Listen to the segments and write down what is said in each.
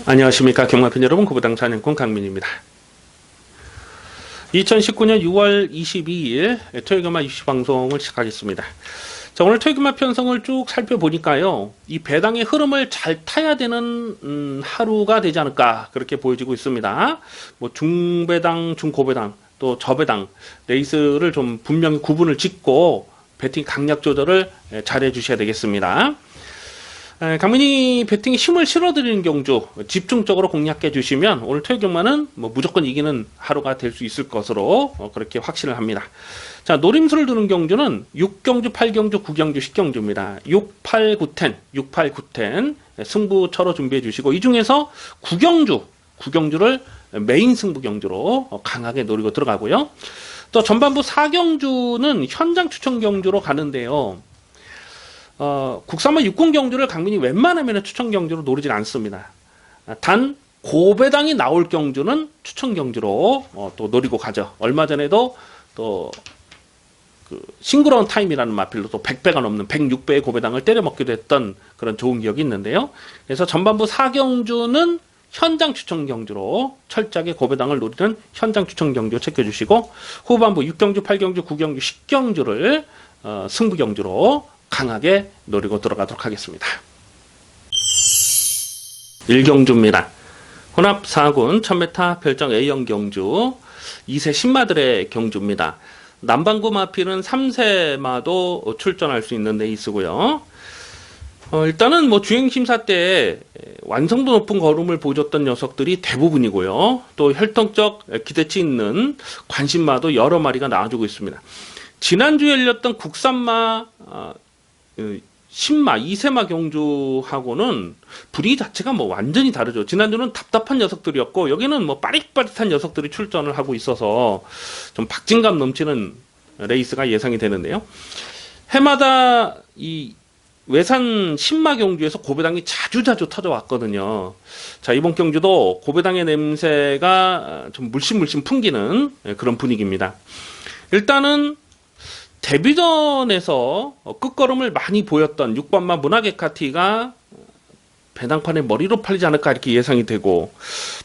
안녕하십니까 경마팬 여러분, 구부당 사냥꾼 강민입니다. 2019년 6월 22일 토요일경마 이슈 방송을 시작하겠습니다. 자, 오늘 토요일경마 편성을 쭉 살펴보니까요, 이 배당의 흐름을 잘 타야 되는 하루가 되지 않을까 그렇게 보여지고 있습니다. 뭐 중배당, 중고배당, 또 저배당 레이스를 좀 분명히 구분을 짓고 배팅 강약 조절을 잘 해주셔야 되겠습니다. 강민이 배팅에 힘을 실어드리는 경주 집중적으로 공략해 주시면 오늘 토요일경마는 뭐 무조건 이기는 하루가 될 수 있을 것으로 그렇게 확신을 합니다. 자, 노림수를 두는 경주는 6경주, 8경주, 9경주, 10경주입니다. 6, 8, 9, 10, 6, 8, 9, 10 승부처로 준비해 주시고, 이 중에서 9경주를 메인 승부 경주로 강하게 노리고 들어가고요. 또 전반부 4경주는 현장 추천 경주로 가는데요. 국산마 60 경주를 강민이 웬만하면 추천 경주로 노리진 않습니다. 단 고배당이 나올 경주는 추천 경주로 또 노리고 가죠. 얼마 전에도 또 그 싱그러운 타임이라는 마필로 또 100배가 넘는 106배의 고배당을 때려 먹기도 했던 그런 좋은 기억이 있는데요. 그래서 전반부 4경주는 현장 추천 경주로 철저하게 고배당을 노리는 현장 추천 경주 체크해주시고, 후반부 6경주, 8경주, 9경주, 10경주를 승부 경주로 강하게 노리고 들어가도록 하겠습니다. 1경주입니다. 혼합 4군 1000m 별정 A형 경주 2세 신마들의 경주입니다. 남방구 마필은 3세마도 출전할 수 있는 레이스고요. 일단은 뭐 주행심사 때 완성도 높은 걸음을 보여줬던 녀석들이 대부분이고요. 또 혈통적 기대치 있는 관심마도 여러 마리가 나와주고 있습니다. 지난주에 열렸던 국산마 신마 2세마 경주하고는 분위기 자체가 뭐 완전히 다르죠. 지난주는 답답한 녀석들이었고, 여기는 뭐 빠릿빠릿한 녀석들이 출전을 하고 있어서 좀 박진감 넘치는 레이스가 예상이 되는데요. 해마다 이 외산 신마 경주에서 고배당이 자주자주 터져왔거든요. 자, 이번 경주도 고배당의 냄새가 좀 물씬물씬 풍기는 그런 분위기입니다. 일단은 데뷔전에서 끝걸음을 많이 보였던 6번마 문화개카티가 배당판에 머리로 팔리지 않을까 이렇게 예상이 되고,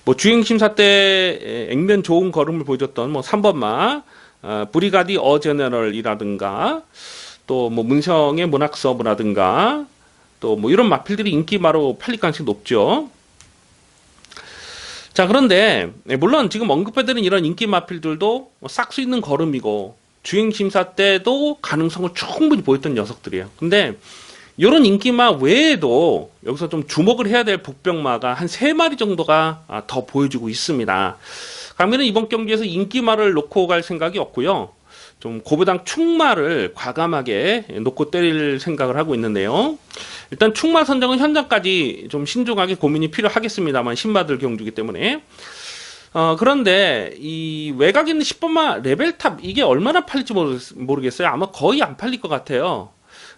뭐 주행심사 때 액면 좋은 걸음을 보여줬던 뭐 3번마 브리가디 어제너럴이라든가, 또 뭐 문성의 문학서브라든가, 또 뭐 이런 마필들이 인기마로 팔릴 가능성이 높죠. 자, 그런데 물론 지금 언급해드린 이런 인기 마필들도 싹수 있는 걸음이고 주행심사 때도 가능성을 충분히 보였던 녀석들이에요. 근데 이런 인기마 외에도 여기서 좀 주목을 해야 될 복병마가 한 3마리 정도가 더 보여주고 있습니다. 강민은 이번 경기에서 인기마를 놓고 갈 생각이 없고요. 좀 고배당 축마를 과감하게 놓고 때릴 생각을 하고 있는데요. 일단 축마 선정은 현장까지 좀 신중하게 고민이 필요하겠습니다만, 신마들 경주기 때문에. 그런데 이 외곽 있는 10번마 레벨탑, 이게 얼마나 팔릴지 모르겠어요. 아마 거의 안 팔릴 것 같아요.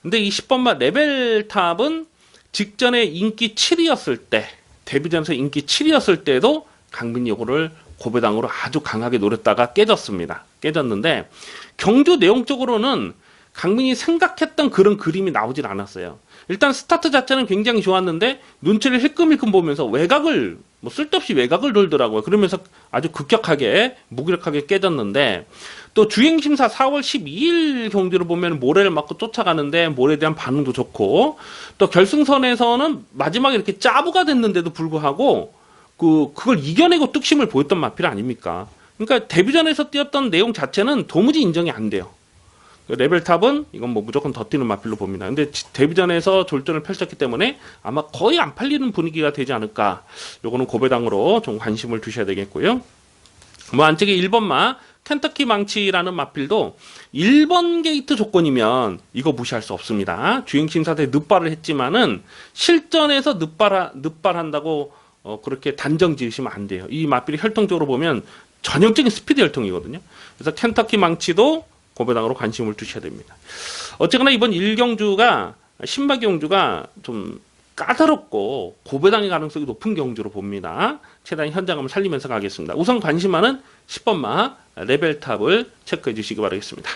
근데 이 10번마 레벨탑은 직전에 인기 7이었을 때, 데뷔전에서 인기 7이었을 때도 강민이 요거를 고배당으로 아주 강하게 노렸다가 깨졌는데 경주 내용적으로는 강민이 생각했던 그런 그림이 나오질 않았어요. 일단 스타트 자체는 굉장히 좋았는데 눈치를 힐끔힐끔 보면서 외곽을 뭐 쓸데없이 외곽을 돌더라고요. 그러면서 아주 급격하게 무기력하게 깨졌는데, 또 주행심사 4월 12일 경기를 보면 모래를 맞고 쫓아가는데 모래에 대한 반응도 좋고, 또 결승선에서는 마지막에 이렇게 짜부가 됐는데도 불구하고 그걸 이겨내고 뚝심을 보였던 마필 아닙니까? 그러니까 데뷔전에서 뛰었던 내용 자체는 도무지 인정이 안 돼요. 레벨탑은 이건 뭐 무조건 더 뛰는 마필로 봅니다. 근데 데뷔전에서 졸전을 펼쳤기 때문에 아마 거의 안 팔리는 분위기가 되지 않을까. 요거는 고배당으로 좀 관심을 두셔야 되겠고요. 뭐 안쪽에 1번마 켄터키 망치라는 마필도 1번 게이트 조건이면 이거 무시할 수 없습니다. 주행심사 때 늑발을 했지만은 실전에서 늑발한다고 그렇게 단정 지으시면 안 돼요. 이 마필이 혈통적으로 보면 전형적인 스피드 혈통이거든요. 그래서 켄터키 망치도 고배당으로 관심을 두셔야 됩니다. 어쨌거나 이번 1경주가 신마 경주가 좀 까다롭고 고배당의 가능성이 높은 경주로 봅니다. 최대한 현장감을 살리면서 가겠습니다. 우선 관심하는 10번마 레벨탑을 체크해 주시기 바라겠습니다.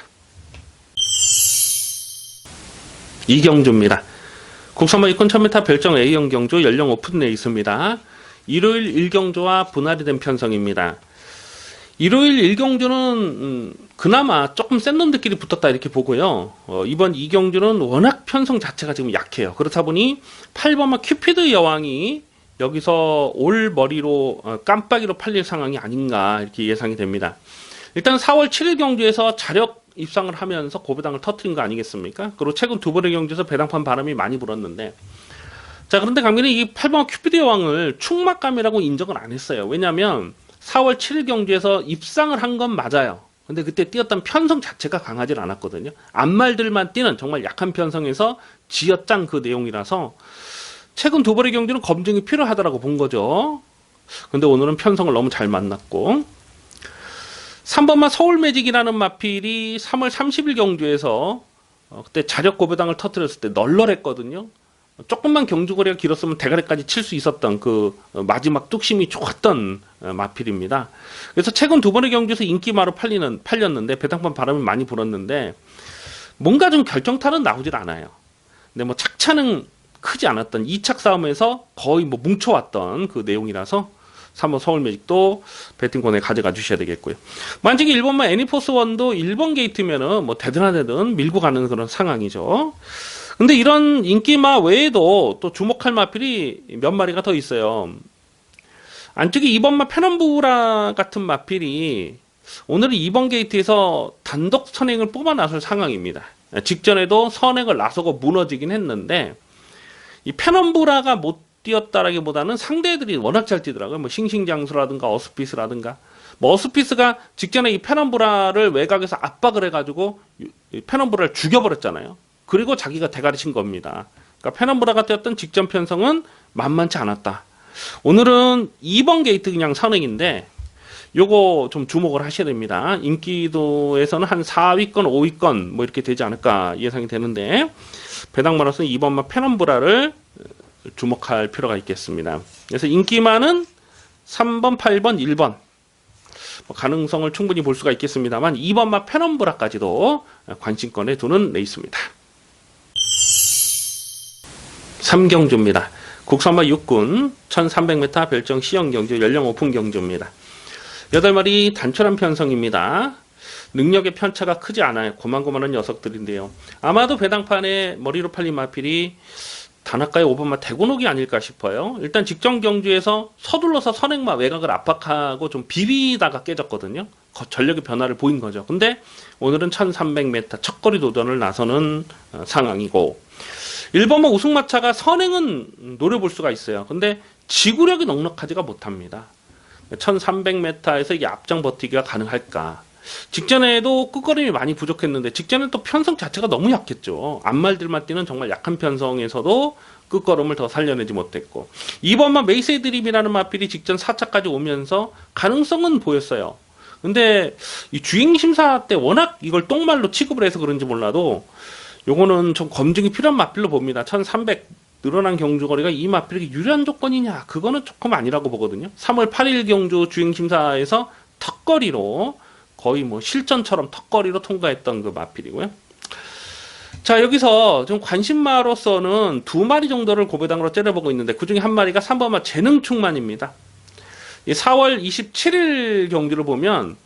2경주입니다. 국산마 2권 1000m 별정 A형 경주 연령 오픈 레이스입니다. 일요일 1경주와 분할이 된 편성입니다. 일요일 1경주는 그나마 조금 센 놈들끼리 붙었다 이렇게 보고요. 이번 2경주는 워낙 편성 자체가 지금 약해요. 그렇다 보니 8번마 큐피드 여왕이 여기서 올 머리로 깜빡이로 팔릴 상황이 아닌가 이렇게 예상이 됩니다. 일단 4월 7일 경주에서 자력 입상을 하면서 고배당을 터뜨린 거 아니겠습니까? 그리고 최근 두 번의 경주에서 배당판 바람이 많이 불었는데, 자, 그런데 강민이 이 8번 큐피드 여왕을 충막감이라고 인정을 안 했어요. 왜냐하면 4월 7일 경주에서 입상을 한 건 맞아요. 근데 그때 뛰었던 편성 자체가 강하진 않았거든요. 앞말들만 뛰는 정말 약한 편성에서 쥐어짠 그 내용이라서 최근 두 번의 경주는 검증이 필요하다라고 본 거죠. 근데 오늘은 편성을 너무 잘 만났고, 3번마 서울매직이라는 마필이 3월 30일 경주에서 그때 자력 고배당을 터뜨렸을 때 널널했거든요. 조금만 경주거리가 길었으면 대가리까지 칠 수 있었던 그 마지막 뚝심이 좋았던 마필입니다. 그래서 최근 두 번의 경주에서 인기마로 팔렸는데 배당판 바람이 많이 불었는데 뭔가 좀 결정타는 나오질 않아요. 근데 뭐 착차는 크지 않았던 2착 싸움에서 거의 뭐 뭉쳐왔던 그 내용이라서 3번 서울매직도 배팅권에 가져가 주셔야 되겠고요. 만약에 1번만 애니포스1도 1번 게이트면은 뭐 되든 밀고 가는 그런 상황이죠. 근데 이런 인기마 외에도 또 주목할 마필이 몇 마리가 더 있어요. 안쪽에 2번마 페넘부라 같은 마필이 오늘은 2번 게이트에서 단독 선행을 뽑아 나설 상황입니다. 직전에도 선행을 나서고 무너지긴 했는데 이 페넘부라가 못 뛰었다라기보다는 상대들이 워낙 잘 뛰더라고요. 뭐 싱싱장수라든가 어스피스라든가, 뭐 어스피스가 직전에 이 페넘부라를 외곽에서 압박을 해가지고 페넘부라를 죽여버렸잖아요. 그리고 자기가 대가리 친 겁니다. 그러니까 페넘부라가 뛰었던 직전 편성은 만만치 않았다. 오늘은 2번 게이트 그냥 선행인데 요거 좀 주목을 하셔야 됩니다. 인기도에서는 한 4위권, 5위권 뭐 이렇게 되지 않을까 예상이 되는데 배당마로서는 2번마 페넘부라를 주목할 필요가 있겠습니다. 그래서 인기마는 3번, 8번, 1번 가능성을 충분히 볼 수가 있겠습니다만 2번마 페넘부라까지도 관심권에 두는 레이스입니다. 3경주입니다. 국산마 6군 1300m 별정 시형경주 연령 오픈 경주입니다. 8마리 단촐한 편성입니다. 능력의 편차가 크지 않아요. 고만고만한 녀석들인데요. 아마도 배당판에 머리로 팔린 마필이 단아까의 5번마 대군옥이 아닐까 싶어요. 일단 직전 경주에서 서둘러서 선행마 외곽을 압박하고 좀 비비다가 깨졌거든요. 전력의 변화를 보인 거죠. 근데 오늘은 1300m 첫거리 도전을 나서는 상황이고 1번마 우승마차가 선행은 노려볼 수가 있어요. 근데 지구력이 넉넉하지가 못합니다. 1300m에서 이게 앞장 버티기가 가능할까? 직전에도 끝걸음이 많이 부족했는데 직전에 또 편성 자체가 너무 약했죠. 앞말들만 뛰는 정말 약한 편성에서도 끝걸음을 더 살려내지 못했고 2번마 메이세이 드림이라는 마필이 직전 4차까지 오면서 가능성은 보였어요. 근데 이 주행 심사 때 워낙 이걸 똥말로 취급을 해서 그런지 몰라도 요거는 좀 검증이 필요한 마필로 봅니다. 1300 늘어난 경주거리가 이 마필에게 유리한 조건이냐? 그거는 조금 아니라고 보거든요. 3월 8일 경주 주행심사에서 턱거리로 거의 뭐 실전처럼 턱거리로 통과했던 그 마필이고요. 자, 여기서 좀 관심마로서는 2마리 정도를 고배당으로 째려보고 있는데 그 중에 한 마리가 3번마 재능충만입니다. 4월 27일 경주를 보면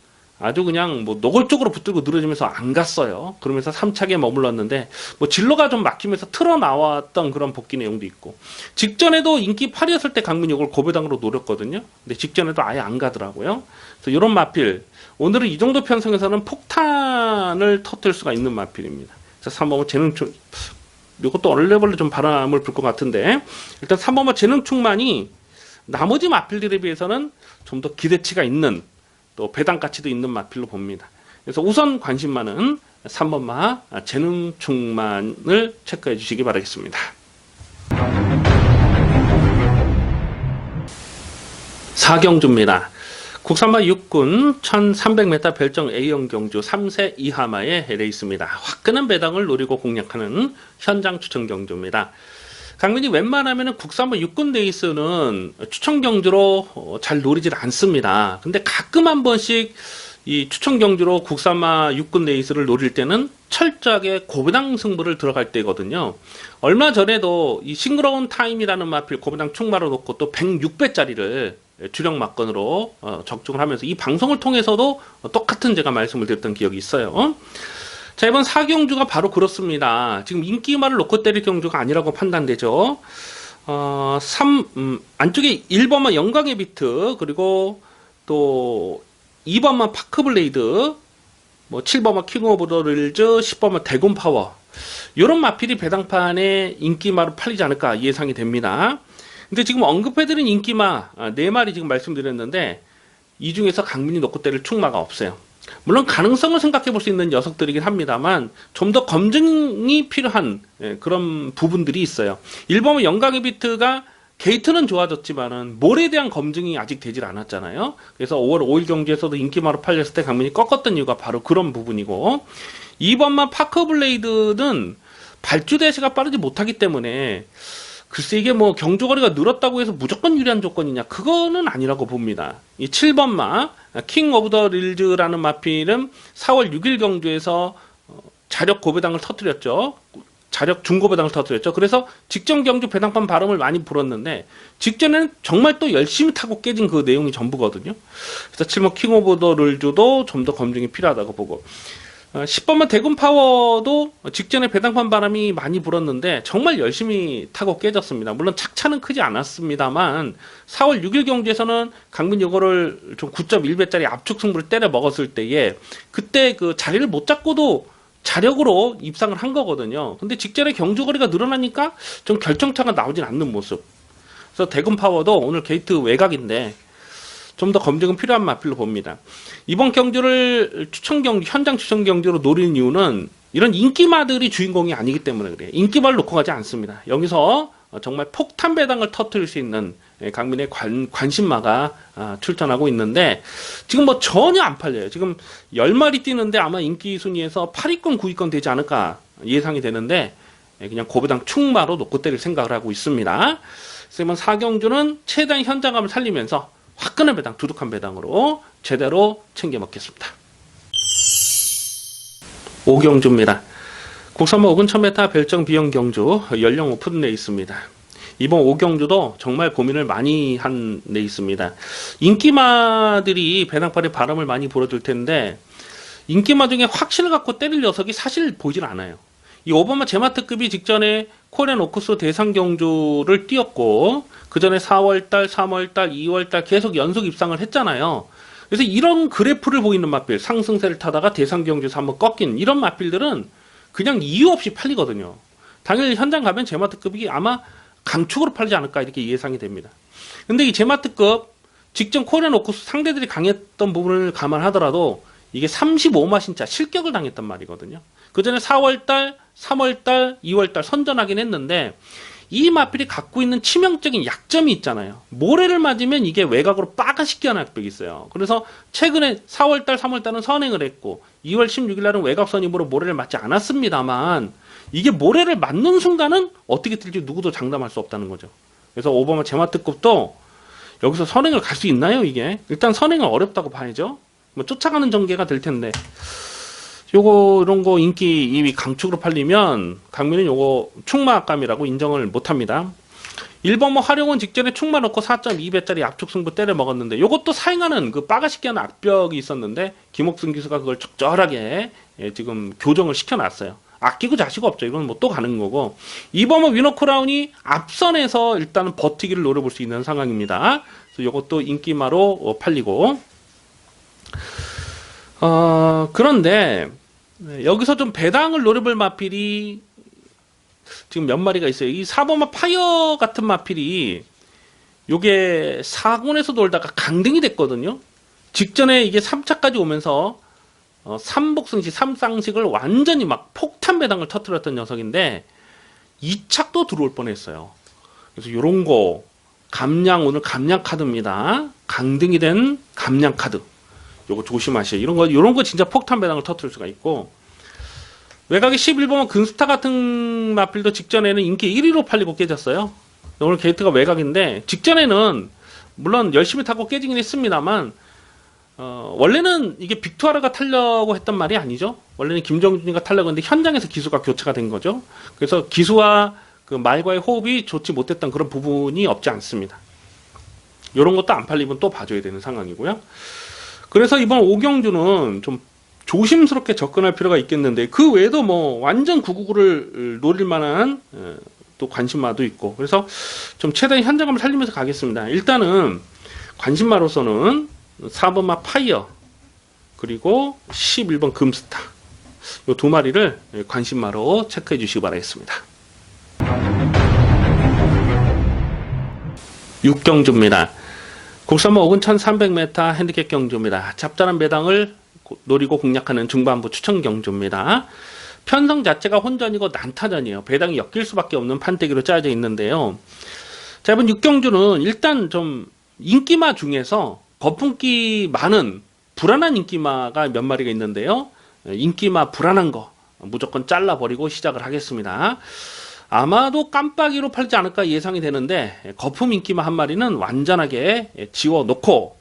아주 그냥 뭐 노골적으로 붙들고 늘어지면서 안 갔어요. 그러면서 3차기에 머물렀는데 뭐 진로가 좀 막히면서 틀어 나왔던 그런 복귀 내용도 있고 직전에도 인기 8이었을 때 강민이 이걸 고배당으로 노렸거든요. 근데 직전에도 아예 안 가더라고요. 그래서 이런 마필 오늘은 이 정도 편성에서는 폭탄을 터뜨릴 수가 있는 마필입니다. 그래서 3번마 재능충 이것도 얼레벌레 좀 바람을 불 것 같은데 일단 3번마 재능충만이 나머지 마필들에 비해서는 좀 더 기대치가 있는 또 배당 가치도 있는 마필로 봅니다. 그래서 우선 관심만은 3번마 재능충만을 체크해 주시기 바라겠습니다. 4경주입니다. 국산마 6군 1300m 별정 A형 경주 3세 이하마의 레이스입니다. 화끈한 배당을 노리고 공략하는 현장 추천 경주입니다. 강민이 웬만하면 국산마 6군 레이스는 추천 경주로 잘 노리질 않습니다. 근데 가끔 한 번씩 이 추천 경주로 국산마 6군 레이스를 노릴 때는 철저하게 고배당 승부를 들어갈 때거든요. 얼마 전에도 이 싱그러운 타임이라는 마필 고배당 충마로 놓고 또 106배짜리를 주력 막건으로 적중을 하면서 이 방송을 통해서도 똑같은 제가 말씀을 드렸던 기억이 있어요. 자, 이번 4경주가 바로 그렇습니다. 지금 인기마를 놓고 때릴 경주가 아니라고 판단되죠. 안쪽에 1번만 영광의 비트, 그리고 또 2번만 파크블레이드, 뭐 7번만 킹 오브 더 릴즈, 10번만 대군 파워. 요런 마필이 배당판에 인기마로 팔리지 않을까 예상이 됩니다. 근데 지금 언급해드린 인기마 4마리 지금 말씀드렸는데 이 중에서 강민이 놓고 때릴 충마가 없어요. 물론 가능성을 생각해 볼 수 있는 녀석들이긴 합니다만 좀 더 검증이 필요한 그런 부분들이 있어요. 1번은 영광의 비트가 게이트는 좋아졌지만은 몰에 대한 검증이 아직 되질 않았잖아요. 그래서 5월 5일 경기에서도 인기마로 팔렸을 때 강민이 꺾었던 이유가 바로 그런 부분이고, 2번만 파커블레이드는 발주 대시가 빠르지 못하기 때문에 글쎄 이게 뭐 경주거리가 늘었다고 해서 무조건 유리한 조건이냐, 그거는 아니라고 봅니다. 이 7번마 킹 오브 더 릴즈라는 마필은 4월 6일 경주에서 자력 고배당을 터뜨렸죠. 자력 중고배당을 터뜨렸죠. 그래서 직전 경주 배당판 바람을 많이 불었는데 직전에는 정말 또 열심히 타고 깨진 그 내용이 전부거든요. 그래서 7번 킹 오브 더 릴즈도 좀 더 검증이 필요하다고 보고, 10번만 대군 파워도 직전에 배당판 바람이 많이 불었는데 정말 열심히 타고 깨졌습니다. 물론 착차는 크지 않았습니다만 4월 6일 경주에서는 강민 요거를 좀 9.1배짜리 압축 승부를 때려 먹었을 때에 그때 그 자리를 못 잡고도 자력으로 입상을 한 거거든요. 근데 직전에 경주거리가 늘어나니까 좀 결정차가 나오진 않는 모습. 그래서 대군 파워도 오늘 게이트 외곽인데 좀 더 검증은 필요한 마필로 봅니다. 이번 경주를 현장 추천 경주로 노린 이유는 이런 인기마들이 주인공이 아니기 때문에 그래요. 인기마를 놓고 가지 않습니다. 여기서 정말 폭탄 배당을 터뜨릴 수 있는 강민의 관심마가 출전하고 있는데 지금 뭐 전혀 안 팔려요. 지금 10마리 뛰는데 아마 인기 순위에서 8위권, 9위권 되지 않을까 예상이 되는데 그냥 고배당 충마로 놓고 때릴 생각을 하고 있습니다. 그래서 이번 4경주는 최대한 현장감을 살리면서 화끈한 배당, 두둑한 배당으로 제대로 챙겨 먹겠습니다. 5경주입니다. 국산마 5군 1000m 별정 비용 경주 연령 오픈 레이스입니다. 이번 5경주도 정말 고민을 많이 한 레이스입니다. 인기마들이 배당팔에 바람을 많이 불어줄 텐데 인기마 중에 확신을 갖고 때릴 녀석이 사실 보이질 않아요. 이 오바마 제마트급이 직전에 코리안 오크스 대상 경주를 뛰었고 그 전에 4월달, 3월달, 2월달 계속 연속 입상을 했잖아요. 그래서 이런 그래프를 보이는 마필, 상승세를 타다가 대상 경주에서 한번 꺾인 이런 마필들은 그냥 이유 없이 팔리거든요. 당연히 현장 가면 제마트급이 아마 강축으로 팔리지 않을까 이렇게 예상이 됩니다. 근데 이 제마트급 직전 코리안 오크스 상대들이 강했던 부분을 감안하더라도 이게 35마신차 실격을 당했단 말이거든요. 그 전에 4월달, 3월달, 2월달 선전하긴 했는데 이 마필이 갖고 있는 치명적인 약점이 있잖아요. 모래를 맞으면 이게 외곽으로 빠가시 끼어나는 약벽이 있어요. 그래서 최근에 4월달, 3월달은 선행을 했고 2월 16일날은 외곽 선임으로 모래를 맞지 않았습니다만 이게 모래를 맞는 순간은 어떻게 뜰지 누구도 장담할 수 없다는 거죠. 그래서 오바마 제마트급도 여기서 선행을 갈 수 있나요? 이게 일단 선행은 어렵다고 봐야죠. 뭐 쫓아가는 전개가 될 텐데 요거 이런 거 인기 2위 강축으로 팔리면 강민은 요거 충마감이라고 인정을 못합니다. 1번 뭐 활용은 직전에 충마 넣고 4.2배짜리 압축 승부 때려 먹었는데 요것도 사행하는 그 빠가시게 하는 악벽이 있었는데 김옥승 기수가 그걸 적절하게 지금 교정을 시켜놨어요. 아끼고 자식 없죠. 이건 뭐 또 가는 거고 2번 뭐 위너 크라운이 앞선에서 일단은 버티기를 노려볼 수 있는 상황입니다. 그래서 요것도 인기마로 팔리고 그런데 여기서 좀 배당을 노려볼 마필이 지금 몇 마리가 있어요. 이 4번마 파이어 같은 마필이 요게 4군에서 돌다가 강등이 됐거든요. 직전에 이게 3차까지 오면서 3복승시 3쌍식을 완전히 막 폭탄 배당을 터뜨렸던 녀석인데 2착도 들어올 뻔했어요. 그래서 요런 거 감량, 오늘 감량 카드입니다. 강등이 된 감량 카드. 요거 조심하세요. 이런 거 진짜 폭탄 배당을 터뜨릴 수가 있고, 외곽에 11번 근스타 같은 마필도 직전에는 인기 1위로 팔리고 깨졌어요. 오늘 게이트가 외곽인데, 직전에는 물론 열심히 타고 깨지긴 했습니다만, 원래는 이게 빅투아르가 타려고 했던 말이 아니죠. 원래는 김정준이가 타려고 했는데 현장에서 기수가 교체가 된 거죠. 그래서 기수와 그 말과의 호흡이 좋지 못했던 그런 부분이 없지 않습니다. 이런 것도 안 팔리면 또 봐줘야 되는 상황이고요. 그래서 이번 오경주는 좀 조심스럽게 접근할 필요가 있겠는데, 그 외에도 뭐 완전 999를 노릴 만한 또 관심마도 있고, 그래서 좀 최대한 현장감을 살리면서 가겠습니다. 일단은 관심마로서는 4번마 파이어 그리고 11번 금스타, 이 두 마리를 관심마로 체크해 주시기 바라겠습니다. 6경주입니다. 국산마 5근 1300m 핸디캡 경주입니다. 잡다한 배당을 노리고 공략하는 중반부 추천 경주입니다. 편성 자체가 혼전이고 난타전이에요. 배당이 엮일 수밖에 없는 판때기로 짜여져 있는데요. 자, 이번 6경주는 일단 좀 인기마 중에서 거품기 많은 불안한 인기마가 몇 마리가 있는데요. 인기마 불안한 거 무조건 잘라버리고 시작을 하겠습니다. 아마도 깜빡이로 팔지 않을까 예상이 되는데, 거품 인기마 한 마리는 완전하게 지워놓고,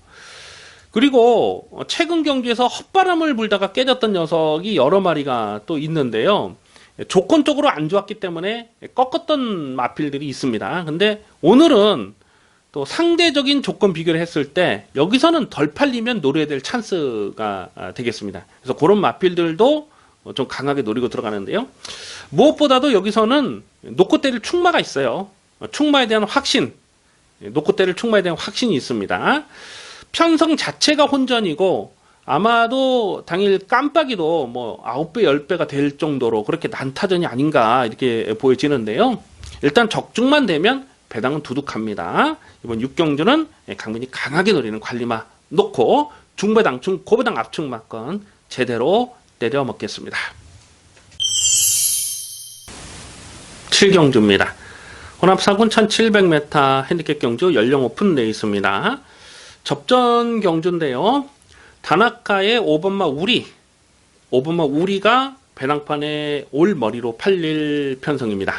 그리고 최근 경주에서 헛바람을 불다가 깨졌던 녀석이 여러 마리가 또 있는데요. 조건적으로 안 좋았기 때문에 꺾었던 마필들이 있습니다. 근데 오늘은 또 상대적인 조건 비교를 했을 때 여기서는 덜 팔리면 노려야 될 찬스가 되겠습니다. 그래서 그런 마필들도 좀 강하게 노리고 들어가는데요. 무엇보다도 여기서는 놓고 때릴 충마가 있어요. 충마에 대한 확신, 놓고 때릴 충마에 대한 확신이 있습니다. 편성 자체가 혼전이고 아마도 당일 깜빡이도 뭐 9배, 10배가 될 정도로 그렇게 난타전이 아닌가 이렇게 보여지는데요. 일단 적중만 되면 배당은 두둑합니다. 이번 6경주는 강민이 강하게 노리는 관리마 놓고 중배당, 고배당 압축마건 제대로 때려 먹겠습니다. 7경주입니다. 혼합사군 1700m 핸디캡 경주 연령 오픈 레이스입니다. 접전 경주인데요. 다나카의 5번마 우리, 5번마 우리가 배낭판에 올 머리로 팔릴 편성입니다.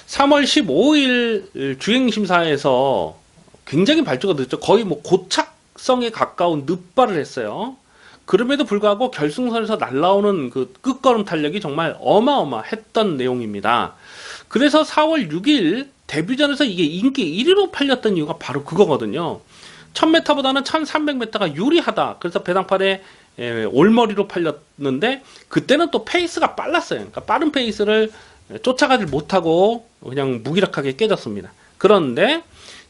3월 15일 주행심사에서 굉장히 발주가 늦죠. 거의 뭐 고착성에 가까운 늪발을 했어요. 그럼에도 불구하고 결승선에서 날라오는 그 끝걸음 탄력이 정말 어마어마했던 내용입니다. 그래서 4월 6일 데뷔전에서 이게 인기 1위로 팔렸던 이유가 바로 그거거든요. 1000m보다는 1300m가 유리하다. 그래서 배당판에 올머리로 팔렸는데, 그때는 또 페이스가 빨랐어요. 그러니까 빠른 페이스를 쫓아가지 못하고 그냥 무기력하게 깨졌습니다. 그런데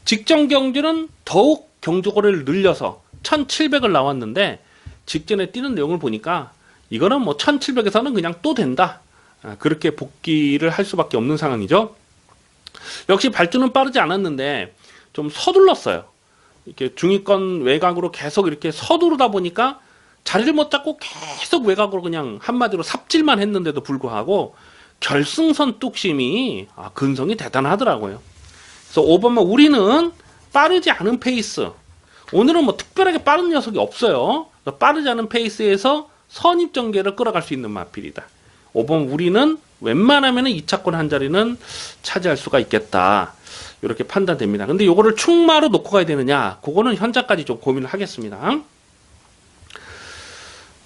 직전 경주는 더욱 경주거리를 늘려서 1700을 나왔는데, 직전에 뛰는 내용을 보니까 이거는 뭐 1700에서는 그냥 또 된다. 그렇게 복귀를 할 수밖에 없는 상황이죠. 역시 발주는 빠르지 않았는데 좀 서둘렀어요. 이렇게 중위권 외곽으로 계속 이렇게 서두르다 보니까 자리를 못 잡고 계속 외곽으로 그냥 한마디로 삽질만 했는데도 불구하고 결승선 뚝심이 근성이 대단하더라고요. 그래서 5번마 우리는 빠르지 않은 페이스, 오늘은 뭐 특별하게 빠른 녀석이 없어요. 빠르지 않은 페이스에서 선입전개를 끌어갈 수 있는 마필이다. 5번 우리는 웬만하면 2차권 한 자리는 차지할 수가 있겠다. 이렇게 판단됩니다. 근데 요거를 충마로 놓고 가야 되느냐, 그거는 현장까지 좀 고민을 하겠습니다.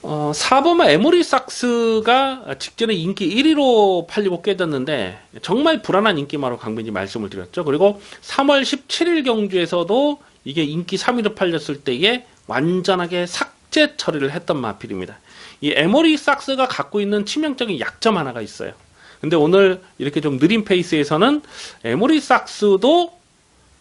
4번마 에모리삭스가 직전에 인기 1위로 팔리고 깨졌는데 정말 불안한 인기마로 강민이 말씀을 드렸죠. 그리고 3월 17일 경주에서도 이게 인기 3위로 팔렸을 때에 완전하게 삭제 처리를 했던 마필입니다. 이 에모리삭스가 갖고 있는 치명적인 약점 하나가 있어요. 근데 오늘 이렇게 좀 느린 페이스에서는 에모리삭스도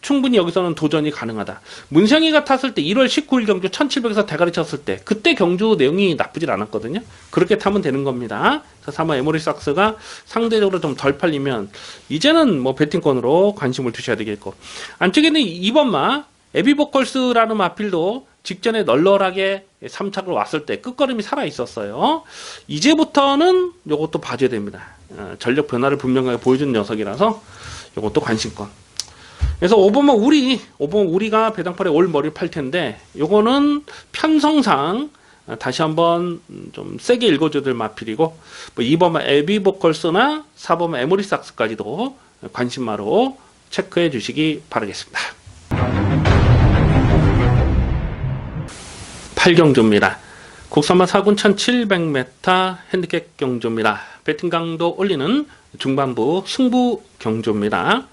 충분히 여기서는 도전이 가능하다. 문상희가 탔을 때 1월 19일 경주 1700에서 대가리 쳤을 때 그때 경주 내용이 나쁘질 않았거든요. 그렇게 타면 되는 겁니다. 그래서 아마 에모리삭스가 상대적으로 좀 덜 팔리면 이제는 뭐 배팅권으로 관심을 두셔야 되겠고, 안쪽에는 2번마 에비보컬스라는 마필도 직전에 널널하게 3착을 왔을 때 끝걸음이 살아 있었어요. 이제부터는 요것도 봐줘야 됩니다. 전력 변화를 분명하게 보여준 녀석이라서 요것도 관심권. 그래서 5번마 우리가 배당팔에 올 머리를 팔 텐데, 요거는 편성상 다시 한번 좀 세게 읽어줘야 될 마필이고, 뭐 2번마 에비보컬스나 4번마 에모리삭스까지도 관심마로 체크해 주시기 바라겠습니다. 8경주입니다. 국산마 4군 1700m 핸디캡 경주입니다. 배팅 강도 올리는 중반부 승부 경주입니다.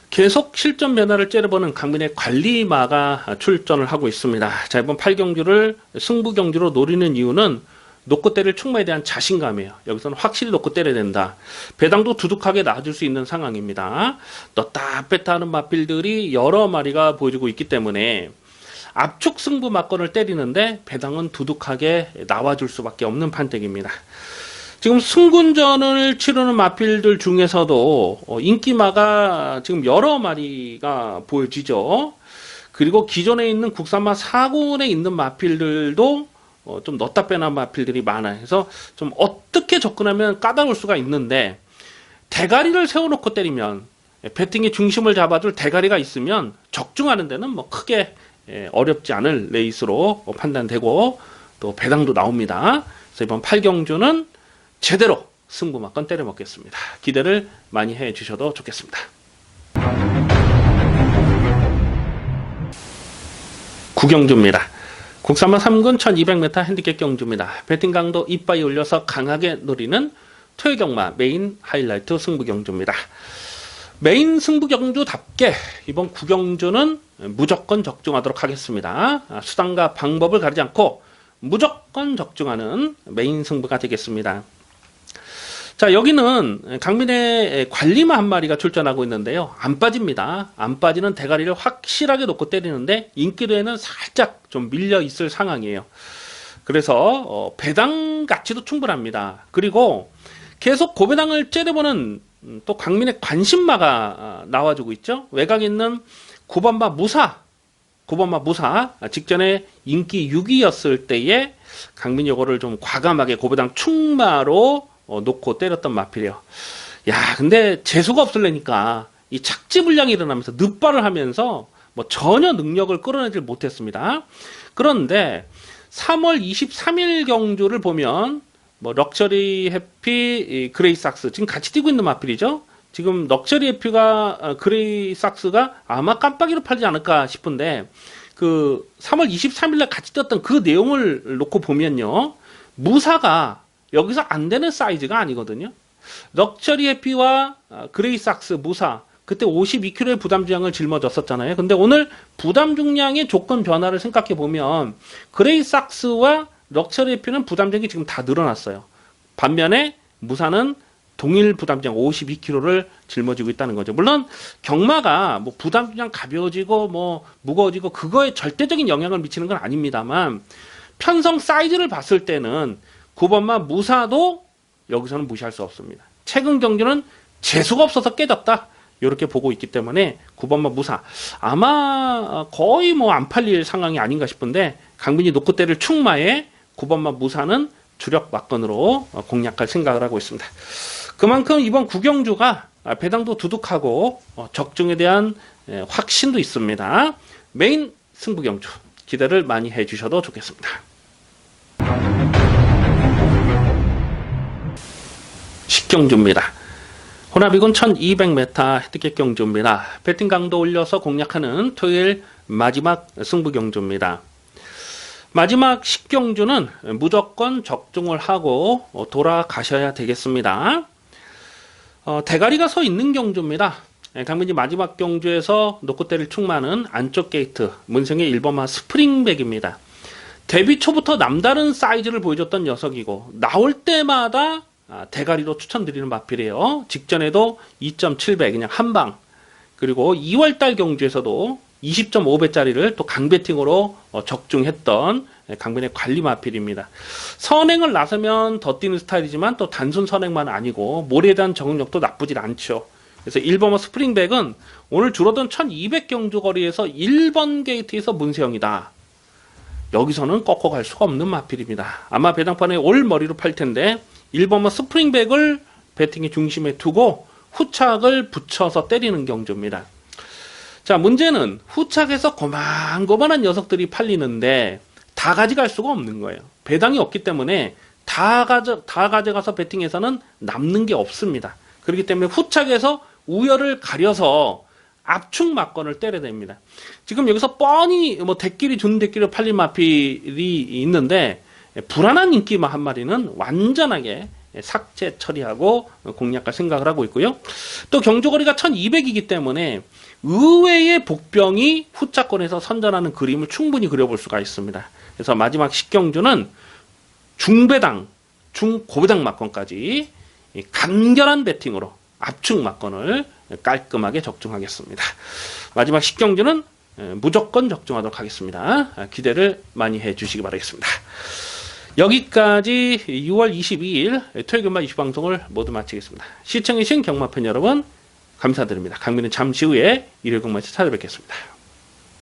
계속 실전 변화를 째려보는 강민의 관리마가 출전을 하고 있습니다. 자, 이번 8경주를 승부 경주로 노리는 이유는 놓고 때릴 충마에 대한 자신감이에요. 여기서는 확실히 놓고 때려야 된다. 배당도 두둑하게 나와줄 수 있는 상황입니다. 넣다 뺐다 하는 마필들이 여러 마리가 보여주고 있기 때문에 압축 승부 막건을 때리는데 배당은 두둑하게 나와줄 수밖에 없는 판택입니다. 지금 승군전을 치르는 마필들 중에서도 인기마가 지금 여러 마리가 보여지죠. 그리고 기존에 있는 국산마 4군에 있는 마필들도 좀 넣다 빼나 마필들이 많아요. 그래서 좀 어떻게 접근하면 까다로울 수가 있는데, 대가리를 세워놓고 때리면, 배팅의 중심을 잡아줄 대가리가 있으면 적중하는 데는 뭐 크게 어렵지 않을 레이스로 판단되고 또 배당도 나옵니다. 그래서 이번 8경주는 제대로 승부 막건 때려 먹겠습니다. 기대를 많이 해 주셔도 좋겠습니다. 9경주입니다. 국산마 3군 1200m 핸디캡 경주입니다. 배팅 강도 이빠이 올려서 강하게 노리는 토요경마 메인 하이라이트 승부 경주입니다. 메인 승부 경주답게 이번 9경주는 무조건 적중하도록 하겠습니다. 수단과 방법을 가리지 않고 무조건 적중하는 메인 승부가 되겠습니다. 자, 여기는 강민의 관리마 한 마리가 출전하고 있는데요. 안 빠집니다. 안 빠지는 대가리를 확실하게 놓고 때리는데 인기도에는 살짝 좀 밀려 있을 상황이에요. 그래서 배당 가치도 충분합니다. 그리고 계속 고배당을 째려보는 또 강민의 관심마가 나와주고 있죠. 외곽에 있는 9번마 무사 직전에 인기 6위였을 때에 강민이 요거를 좀 과감하게 고배당 충마로 놓고 때렸던 마필이에요. 야, 근데 재수가 없을래니까 이 착지불량이 일어나면서 늑발을 하면서 뭐 전혀 능력을 끌어내질 못했습니다. 그런데 3월 23일 경주를 보면 뭐 럭셔리 해피, 그레이 삭스 지금 같이 뛰고 있는 마필이죠. 지금 럭셔리 해피가 그레이 삭스가 아마 깜빡이로 팔지 않을까 싶은데, 그 3월 23일날 같이 뛰었던 그 내용을 놓고 보면요, 무사가 여기서 안 되는 사이즈가 아니거든요. 럭셔리 해피와 그레이 삭스 무사 그때 52kg의 부담 중량을 짊어졌었잖아요. 근데 오늘 부담 중량의 조건 변화를 생각해 보면 그레이 삭스와 럭셔리 해피는 부담 중량이 지금 다 늘어났어요. 반면에 무사는 동일 부담 중량 52kg를 짊어지고 있다는 거죠. 물론 경마가 뭐 부담 중량 가벼워지고 뭐 무거워지고 그거에 절대적인 영향을 미치는 건 아닙니다만, 편성 사이즈를 봤을 때는 9번마 무사도 여기서는 무시할 수 없습니다. 최근 경주는 재수가 없어서 깨졌다, 이렇게 보고 있기 때문에 9번마 무사 아마 거의 뭐 안 팔릴 상황이 아닌가 싶은데, 강민이 놓고 때릴 충마에 9번마 무사는 주력 막건으로 공략할 생각을 하고 있습니다. 그만큼 이번 9경주가 배당도 두둑하고 적중에 대한 확신도 있습니다. 메인 승부 경주 기대를 많이 해주셔도 좋겠습니다. 10경주입니다. 호나비군 1200m 핸디캡 경주입니다. 배팅 강도 올려서 공략하는 토요일 마지막 승부 경주입니다. 마지막 10경주는 무조건 적중을 하고 돌아가셔야 되겠습니다. 대가리가 서 있는 경주입니다. 강민이 마지막 경주에서 놓고 때릴 충마는 안쪽 게이트 문생의 1번마 스프링백입니다. 데뷔 초부터 남다른 사이즈를 보여줬던 녀석이고 나올 때마다 대가리로 추천드리는 마필이에요. 직전에도 2.7배 그냥 한방, 그리고 2월달 경주에서도 20.5배짜리를 또 강배팅으로 적중했던 강민의 관리 마필입니다. 선행을 나서면 더 뛰는 스타일이지만 또 단순 선행만 아니고 몰이에 대한 적응력도 나쁘질 않죠. 그래서 1번마 스프링백은 오늘 줄어든 1200경주 거리에서 1번 게이트에서 문세영이다. 여기서는 꺾어 갈 수가 없는 마필입니다. 아마 배당판에 올 머리로 팔 텐데 1번마 스프링백을 배팅의 중심에 두고 후착을 붙여서 때리는 경주입니다. 자, 문제는 후착에서 고만고만한 녀석들이 팔리는데 다 가져갈 수가 없는 거예요. 배당이 없기 때문에 다 가져가서 배팅에서는 남는 게 없습니다. 그렇기 때문에 후착에서 우열을 가려서 압축 막건을 때려야 됩니다. 지금 여기서 뻔히 뭐 대끼리 준 대끼리 팔린 마필이 있는데 불안한 인기마 한 마리는 완전하게 삭제 처리하고 공략할 생각을 하고 있고요. 또 경주거리가 1200이기 때문에 의외의 복병이 후차권에서 선전하는 그림을 충분히 그려볼 수가 있습니다. 그래서 마지막 10경주는 중배당, 중고배당 막건까지 간결한 배팅으로 압축 막건을 깔끔하게 적중하겠습니다. 마지막 10경주는 무조건 적중하도록 하겠습니다. 기대를 많이 해주시기 바라겠습니다. 여기까지 6월 22일 토요일금마 이슈 방송을 모두 마치겠습니다. 시청해주신 경마팬 여러분 감사드립니다. 강민은 잠시 후에 일요일 경마에서 찾아뵙겠습니다.